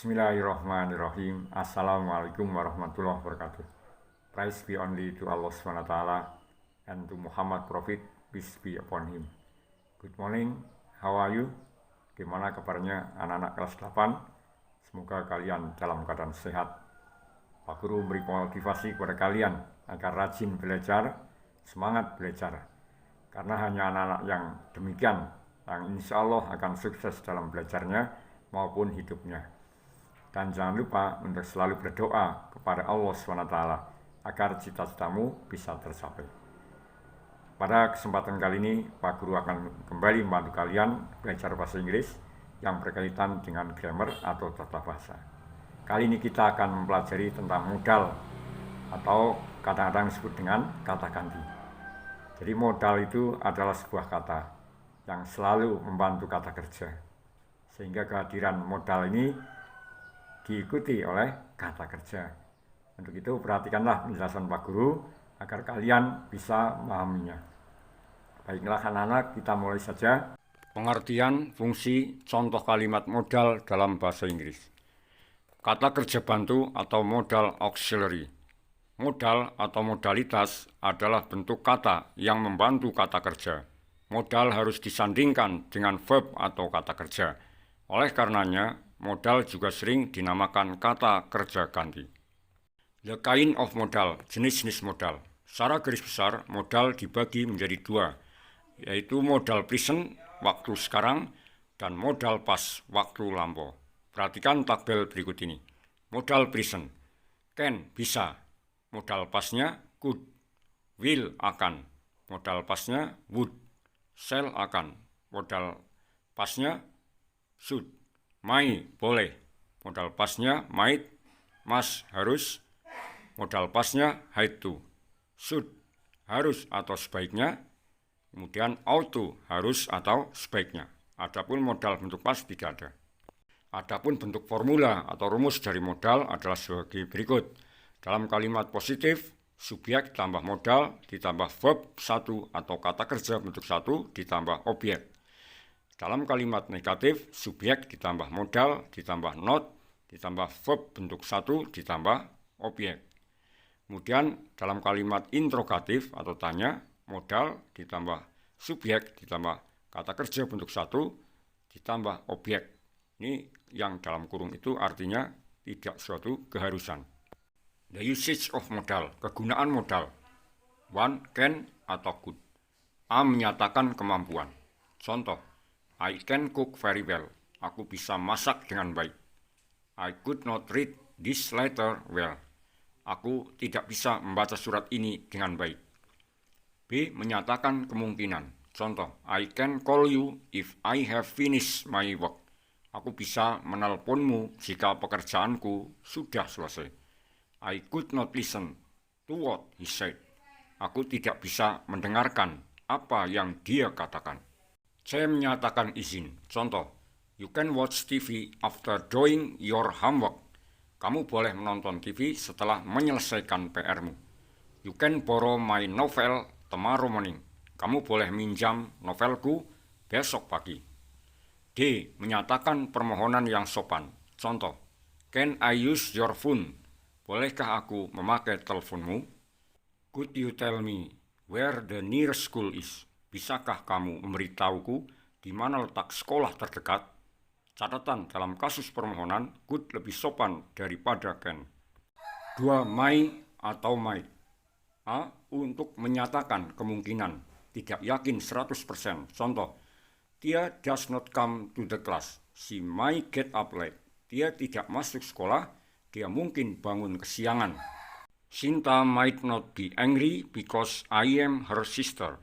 Bismillahirrahmanirrahim. Assalamualaikum warahmatullahi wabarakatuh. Praise be only to Allah SWT and to Muhammad Prophet, peace be upon him. Good morning, how are you? Gimana kabarnya anak-anak kelas 8? Semoga kalian dalam keadaan sehat. Pak Guru beri motivasi kepada kalian agar rajin belajar, semangat belajar. Karena hanya anak-anak yang demikian yang insya Allah akan sukses dalam belajarnya maupun hidupnya. Dan jangan lupa untuk selalu berdoa kepada Allah SWT agar cita-citamu bisa tercapai. Pada kesempatan kali ini, Pak Guru akan kembali membantu kalian belajar bahasa Inggris yang berkaitan dengan grammar atau tata bahasa. Kali ini kita akan mempelajari tentang modal atau kadang-kadang disebut dengan kata ganti. Jadi modal itu adalah sebuah kata yang selalu membantu kata kerja. Sehingga kehadiran modal ini diikuti oleh kata kerja. Untuk itu perhatikanlah penjelasan Pak Guru agar kalian bisa memahaminya. Baiklah anak-anak, kita mulai saja. Pengertian fungsi contoh kalimat modal dalam bahasa Inggris. Kata kerja bantu atau modal auxiliary. Modal atau modalitas adalah bentuk kata yang membantu kata kerja. Modal harus disandingkan dengan verb atau kata kerja. Oleh karenanya, modal juga sering dinamakan kata kerja ganti. The kind of modal, jenis-jenis modal. Secara garis besar, modal dibagi menjadi dua, yaitu modal present, waktu sekarang, dan modal past, waktu lampau. Perhatikan tabel berikut ini. Modal present, can, bisa. Modal pastnya, could. Will, akan. Modal pastnya, would. Shall, akan. Modal pastnya, should. May, boleh. Modal pastnya might, must, harus. Modal pastnya had to, should, harus atau sebaiknya. Kemudian ought to, harus atau sebaiknya. Adapun modal bentuk past tidak ada. Adapun bentuk formula atau rumus dari modal adalah sebagai berikut. Dalam kalimat positif, subjek ditambah modal ditambah verb satu atau kata kerja bentuk satu ditambah objek. Dalam kalimat negatif, subjek ditambah modal, ditambah not, ditambah verb bentuk satu, ditambah objek. Kemudian dalam kalimat interrogatif atau tanya, modal ditambah subjek, ditambah kata kerja bentuk satu, ditambah objek. Ini yang dalam kurung itu artinya tidak suatu keharusan. The usage of modal, kegunaan modal. One, can atau could. A menyatakan kemampuan. Contoh, I can cook very well. Aku bisa masak dengan baik. I could not read this letter well. Aku tidak bisa membaca surat ini dengan baik. B. Menyatakan kemungkinan. Contoh, I can call you if I have finished my work. Aku bisa menelponmu jika pekerjaanku sudah selesai. I could not listen to what he said. Aku tidak bisa mendengarkan apa yang dia katakan. Saya menyatakan izin. Contoh, you can watch TV after doing your homework. Kamu boleh menonton TV setelah menyelesaikan PR-mu. You can borrow my novel tomorrow morning. Kamu boleh minjam novelku besok pagi. D. Menyatakan permohonan yang sopan. Contoh, can I use your phone? Bolehkah aku memakai teleponmu? Could you tell me where the nearest school is? Bisakah kamu memberitahuku di mana letak sekolah terdekat? Catatan dalam kasus permohonan, could lebih sopan daripada can. 2. May atau might. A. Untuk menyatakan kemungkinan, tidak yakin 100%. Contoh, Tia does not come to the class. She might get up late. Dia tidak masuk sekolah, dia mungkin bangun kesiangan. Sinta might not be angry because I am her sister.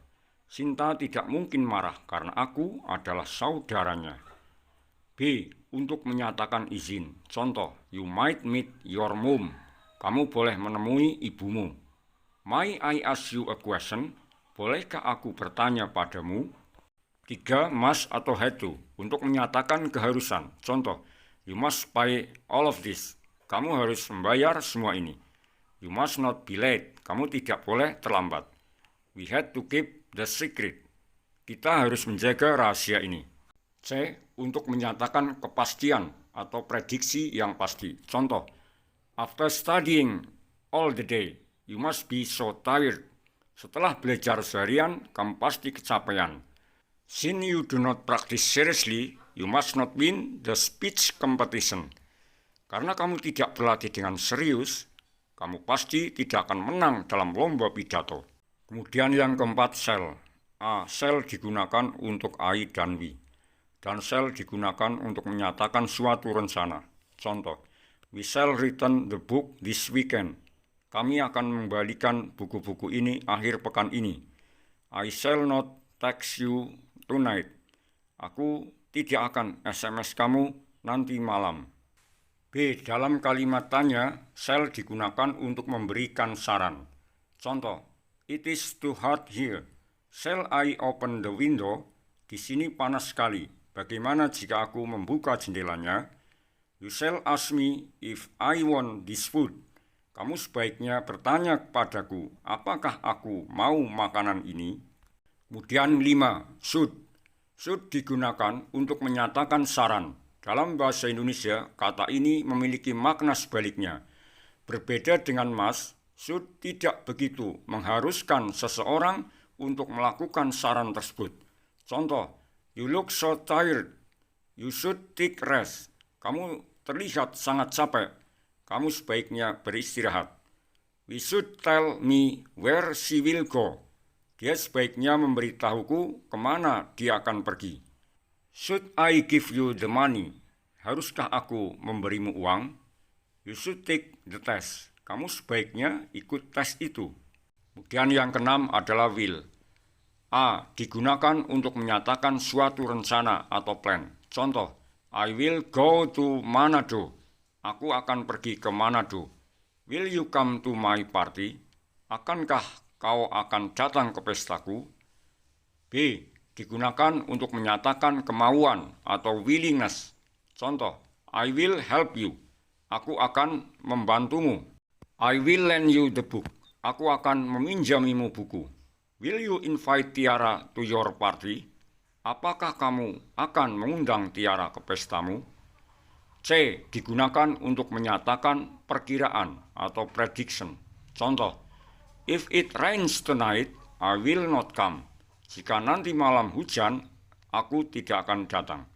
Sinta tidak mungkin marah karena aku adalah saudaranya. B. Untuk menyatakan izin. Contoh, you might meet your mom. Kamu boleh menemui ibumu. May I ask you a question? Bolehkah aku bertanya padamu? 3. Must atau had to. Untuk menyatakan keharusan. Contoh, you must pay all of this. Kamu harus membayar semua ini. You must not be late. Kamu tidak boleh terlambat. We had to keep the secret. Kita harus menjaga rahasia ini. C. Untuk menyatakan kepastian atau prediksi yang pasti. Contoh, after studying all the day, you must be so tired. Setelah belajar seharian, kamu pasti kecapean. Since you do not practice seriously, you must not win the speech competition. Karena kamu tidak berlatih dengan serius, kamu pasti tidak akan menang dalam lomba pidato. Kemudian yang keempat, shall. A. Shall digunakan untuk I dan we. Dan shall digunakan untuk menyatakan suatu rencana. Contoh, we shall return the book this weekend. Kami akan mengembalikan buku-buku ini akhir pekan ini. I shall not text you tonight. Aku tidak akan SMS kamu nanti malam. B. Dalam kalimat tanya, shall digunakan untuk memberikan saran. Contoh, it is too hot here. Shall I open the window? Di sini panas sekali. Bagaimana jika aku membuka jendelanya? You shall ask me if I want this food. Kamu sebaiknya bertanya kepadaku, apakah aku mau makanan ini? Kemudian 5. Should. Should digunakan untuk menyatakan saran. Dalam bahasa Indonesia, kata ini memiliki makna sebaliknya. Berbeda dengan must, should tidak begitu mengharuskan seseorang untuk melakukan saran tersebut. Contoh, you look so tired. You should take rest. Kamu terlihat sangat capek. Kamu sebaiknya beristirahat. We should tell me where she will go. Dia sebaiknya memberitahuku kemana dia akan pergi. Should I give you the money? Haruskah aku memberimu uang? You should take the test. Kamu sebaiknya ikut tes itu. Kemudian yang keenam adalah will. A. Digunakan untuk menyatakan suatu rencana atau plan. Contoh, I will go to Manado. Aku akan pergi ke Manado. Will you come to my party? Akankah kau akan datang ke pestaku? B. Digunakan untuk menyatakan kemauan atau willingness. Contoh, I will help you. Aku akan membantumu. I will lend you the book. Aku akan meminjamimu buku. Will you invite Tiara to your party? Apakah kamu akan mengundang Tiara ke pestamu? C. Digunakan untuk menyatakan perkiraan atau prediction. Contoh, if it rains tonight, I will not come. Jika nanti malam hujan, aku tidak akan datang.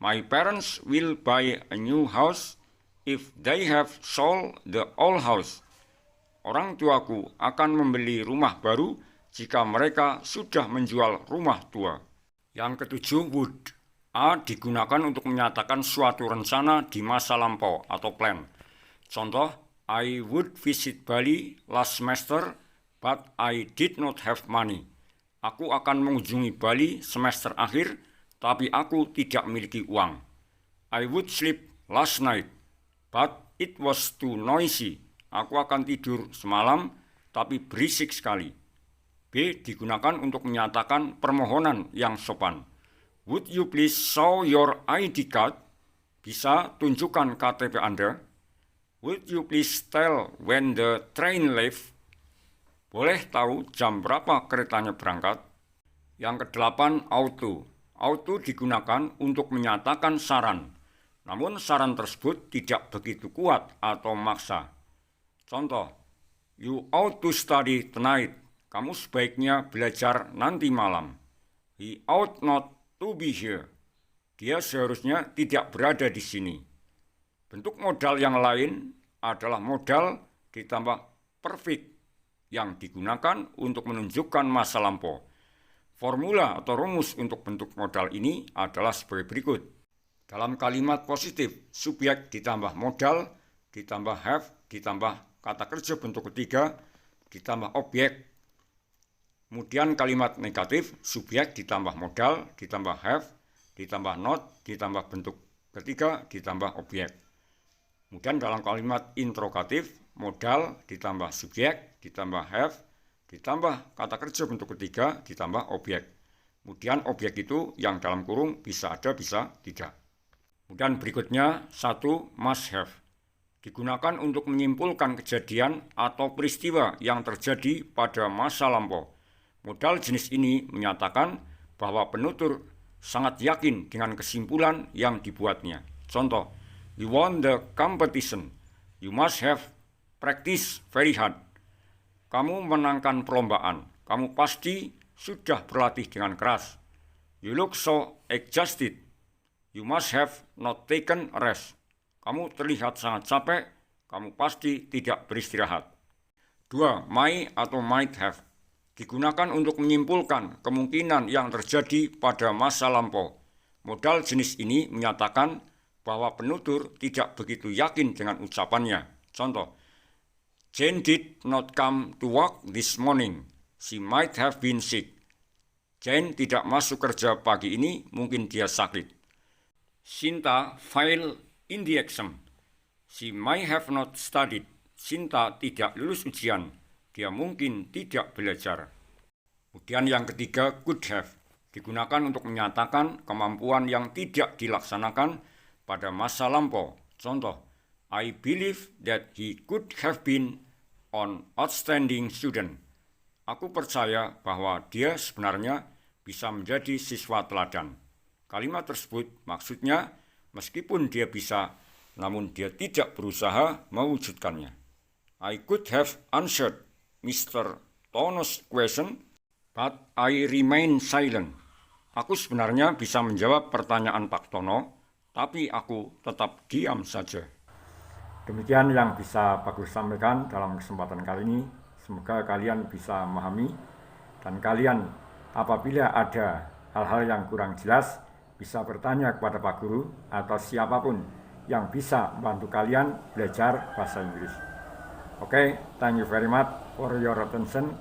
My parents will buy a new house if they have sold the old house. Orang tuaku akan membeli rumah baru jika mereka sudah menjual rumah tua. Yang ketujuh, would. A. Digunakan untuk menyatakan suatu rencana di masa lampau atau plan. Contoh, I would visit Bali last semester, but I did not have money. Aku akan mengunjungi Bali semester akhir, tapi aku tidak memiliki uang. I would sleep last night, but it was too noisy. Aku akan tidur semalam, tapi berisik sekali. B. Digunakan untuk menyatakan permohonan yang sopan. Would you please show your ID card? Bisa tunjukkan KTP Anda. Would you please tell when the train leave? Boleh tahu jam berapa keretanya berangkat? Yang kedelapan, auto. Auto digunakan untuk menyatakan saran. Namun saran tersebut tidak begitu kuat atau maksa. Contoh, you ought to study tonight. Kamu sebaiknya belajar nanti malam. He ought not to be here. Dia seharusnya tidak berada di sini. Bentuk modal yang lain adalah modal ditambah perfect yang digunakan untuk menunjukkan masa lampau. Formula atau rumus untuk bentuk modal ini adalah sebagai berikut. Dalam kalimat positif, subjek ditambah modal, ditambah have, ditambah kata kerja bentuk ketiga, ditambah objek. Kemudian kalimat negatif, subjek ditambah modal, ditambah have, ditambah not, ditambah bentuk ketiga, ditambah objek. Kemudian dalam kalimat interrogatif, modal ditambah subjek, ditambah have, ditambah kata kerja bentuk ketiga, ditambah objek. Kemudian objek itu yang dalam kurung bisa ada, bisa tidak. Kemudian berikutnya, 1. Must have. Digunakan untuk menyimpulkan kejadian atau peristiwa yang terjadi pada masa lampau. Modal jenis ini menyatakan bahwa penutur sangat yakin dengan kesimpulan yang dibuatnya. Contoh, You won the competition. You must have practiced very hard. Kamu menangkan perlombaan. Kamu pasti sudah berlatih dengan keras. You look so exhausted. You must have not taken a rest. Kamu terlihat sangat capek. Kamu pasti tidak beristirahat. 2. May atau might have. Digunakan untuk menyimpulkan kemungkinan yang terjadi pada masa lampau. Modal jenis ini menyatakan bahwa penutur tidak begitu yakin dengan ucapannya. Contoh, Jane did not come to work this morning. She might have been sick. Jane tidak masuk kerja pagi ini, mungkin dia sakit. Sinta failed in the exam. She might have not studied. Sinta tidak lulus ujian. Dia mungkin tidak belajar. Kemudian yang ketiga, could have. Digunakan untuk menyatakan kemampuan yang tidak dilaksanakan pada masa lampau. Contoh, I believe that he could have been an outstanding student. Aku percaya bahwa dia sebenarnya bisa menjadi siswa teladan. Kalimat tersebut maksudnya meskipun dia bisa, namun dia tidak berusaha mewujudkannya. I could have answered Mr. Tono's question, but I remain silent. Aku sebenarnya bisa menjawab pertanyaan Pak Tono, tapi aku tetap diam saja. Demikian yang bisa Bagus sampaikan dalam kesempatan kali ini. Semoga kalian bisa memahami, dan kalian apabila ada hal-hal yang kurang jelas, bisa bertanya kepada Pak Guru atau siapapun yang bisa membantu kalian belajar bahasa Inggris. Okay, thank you very much for your attention.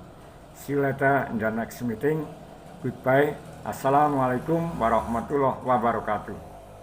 See you later in the next meeting. Goodbye. Assalamualaikum warahmatullahi wabarakatuh.